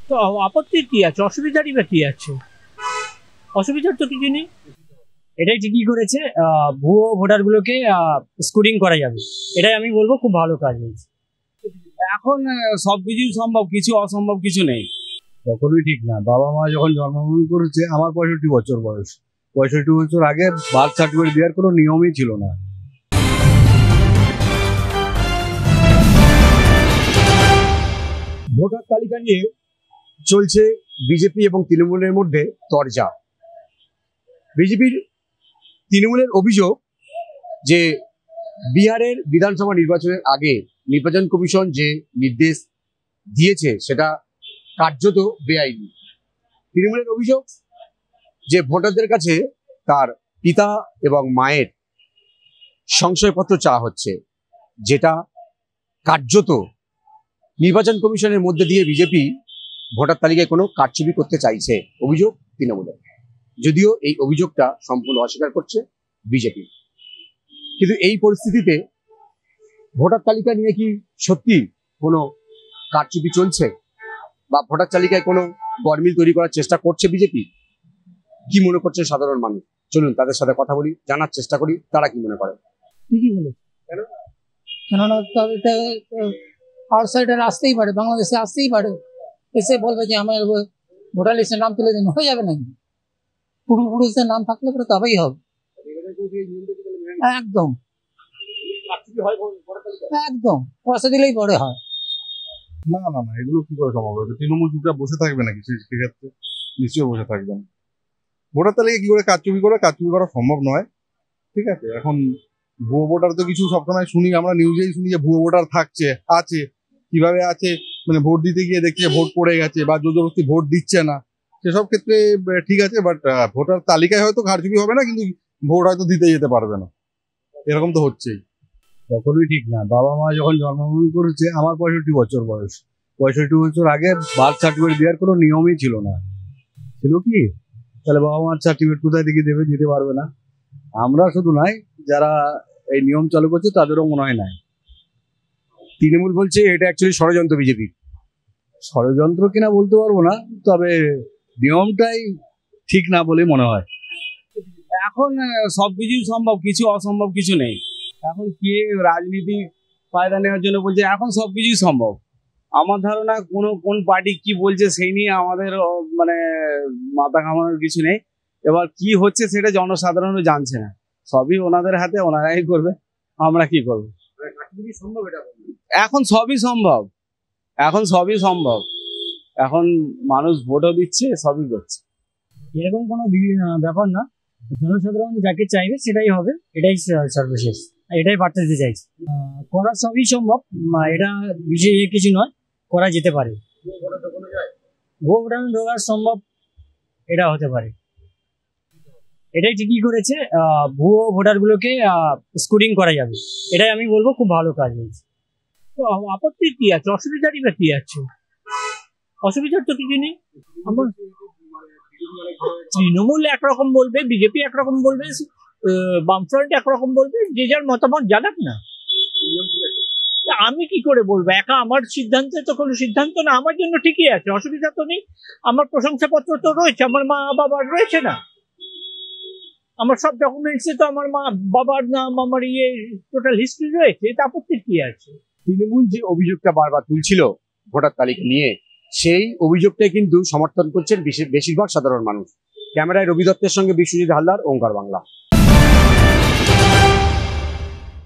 তো আপত্তির কি আছে, অসুবিধারই বা কি আছে? অসুবিধার তো কিছু নেই। এটাই ঠিকই করেছে, ভুয়ো ভোটারগুলোকে স্ক্রুটিং করা যাবে। এটাই আমি বলবো খুব ভালো কাজ হয়েছে। এখন সবকিছুই সম্ভব, কিছু অসম্ভব কিছু নেই। কখনোই ঠিক না। বাবা মা যখন জন্মগ্রহণ করেছে, আমার 65 বছর বয়স, 65 বছর আগে বার্থ সার্টিফিকেট দেওয়ার কোনো নিয়মই ছিল না। ভোটার তালিকা নিয়ে চলছে বিজেপি এবং তৃণমূলের মধ্যে তরজা। বিজেপির তৃণমূলের অভিযোগ যে বিহারের বিধানসভা নির্বাচনের আগে নির্বাচন কমিশন যে নির্দেশ দিয়েছে সেটা কার্যত বেআইনি। তৃণমূলের অভিযোগ যে ভোটারদের কাছে তার পিতা এবং মায়ের সংশয়পত্র চাওয়া হচ্ছে, যেটা কার্যত নির্বাচন কমিশনের মধ্যে দিয়ে বিজেপি ভোটার তালিকায় কোনো কারচুপি করতে চাইছে, অভিযোগ তৃণমূলের। যদিও এই অভিযোগটা সম্পূর্ণ অস্বীকার করছে বিজেপি। কিন্তু এই পরিস্থিতিতে ভোটার তালিকা নিয়ে কি সত্যি কোনো কারচুপি চলছে বা ভোটার তালিকায় কোনো গরমিল তৈরি করার চেষ্টা করছে বিজেপি? কি মনে করছে সাধারণ মানুষ? চলুন তাদের সাথে কথা বলি, জানার চেষ্টা করি তারা কি মনে করে। ঠিকই বলেছে। কেননা তাদের আউটসাইডার আসতেই পারে, বাংলাদেশে আসতেই পারে, এসে বলবে যে আমার ভোটার লিস্টে নাম তুলে দিন, হয়ে যাবে নাকি? পূর্বপুরুষদের নাম থাকলে পরে তবেই হবে। একদম একদম পয়সা দিলেই পরে হয়। না না না, এগুলো কি করে সম্ভব? তৃণমূল চুপচাপ বসে থাকবে নাকি? সেক্ষেত্রে নিশ্চয়ই বসে থাকবেন। ভোটার তালিকা কি করে কারচুপি করা সম্ভব নয়। ঠিক আছে, এখন ভুয়ো ভোটার তো কিছু সবসময় শুনি, আমরা নিউজেই শুনি যে ভুয়ো ভোটার আছে। কিভাবে আছে, মানে ভোট দিতে গিয়ে দেখছে ভোট পড়ে গেছে বা জোরজবরদস্তি ভোট দিচ্ছে না, সেসব ক্ষেত্রে ঠিক আছে। বাট ভোটার তালিকায় হয়তো কারচুপি হবে না, কিন্তু ভোট হয়তো দিতে যেতে পারবে না, এরকম তো হচ্ছেই। কখনোই ঠিক না। বাবা মা যখন জন্মগ্রহণ করেছে, আমার 65 বছর বয়স, 65 বছর আগে বার্থ সার্টিফিকেট দেওয়ার কোনো নিয়মই ছিল না। ছিল কি? তাহলে বাবা মার সার্টিফিকেট কোথায় থেকে দেবে? দিতে পারবে না। আমরা শুধু নয়, যারা এই নিয়ম চালু করছে তাদেরও মনে হয় নাই। তৃণমূল বলছে এটা অ্যাকচুয়ালি ষড়যন্ত্র বিজেপি। ষড়যন্ত্র কিনা বলতে পারবো না, তবে নিয়মটাই ঠিক না বলে মনে হয়। এখন সবকিছুই সম্ভব, কিছু অসম্ভব কিছু নেই। এখন কে রাজনীতি ফায়দা নেওয়ার জন্য বলছে এখন সবকিছুই সম্ভব। আমার ধারণা কোন পার্টি কি বলছে সেই নিয়ে আমাদের মানে মাথা ঘামানোর কিছু নেই। এবার কি হচ্ছে সেটা জনসাধারণও জানছে না, সবই ওনাদের হাতে, ওনারাই করবে, আমরা কি করবো? এখন সবই সম্ভব, এখন মানুষ ভোটও দিচ্ছে, সবই করছে। এরকম কোনো ব্যাপার না, জনসাধারণ যাকে চাইবে সেটাই হবে, এটাই সর্বশেষ, এটাই বার্তা দিতে চাইছি। করা সবই সম্ভব, এটা বিশেষ কিছু নয়, করা যেতে পারে। ভুয়ো ভোটার ঢোকা সম্ভব, এটা হতে পারে। এটাই ঠিকই করেছে, ভুয়ো ভোটারগুলোকে স্ক্রুটিং করা যাবে। এটাই আমি বলবো খুব ভালো কাজ হয়েছে। তো আপত্তির কি আছে, অসুবিধারই বা কি আছে? অসুবিধার তো কিছু নেই। আমার তৃণমূল একরকম বলবে, বিজেপি একরকম বলবে, বামফ্রন্ট একরকম বলবে, যে যার মতামত জানাক না। আমি কি করে বলবো? একা আমার সিদ্ধান্তে তো কোনো সিদ্ধান্ত না, আমার জন্য ঠিকই আছে, অসুবিধা তো নেই। আমার প্রশংসাপত্র তো রয়েছে, আমার মা বাবার রয়েছে না? আমার সব ডকুমেন্টসে তো আমার মা বাবার নাম, আমার টোটাল হিস্ট্রি রয়েছে, এটা আপত্তির কি আছে? তৃণমূল যে অভিযোগটা বারবার তুলছিল ভোটার তালিকা নিয়ে, সেই অভিযোগটাই কিন্তু সমর্থন করছেন বেশিরভাগ সাধারণ মানুষ। ক্যামেরায় রবি দত্তের সঙ্গে বিশ্বজিৎ হালদার, ওঙ্কার বাংলা।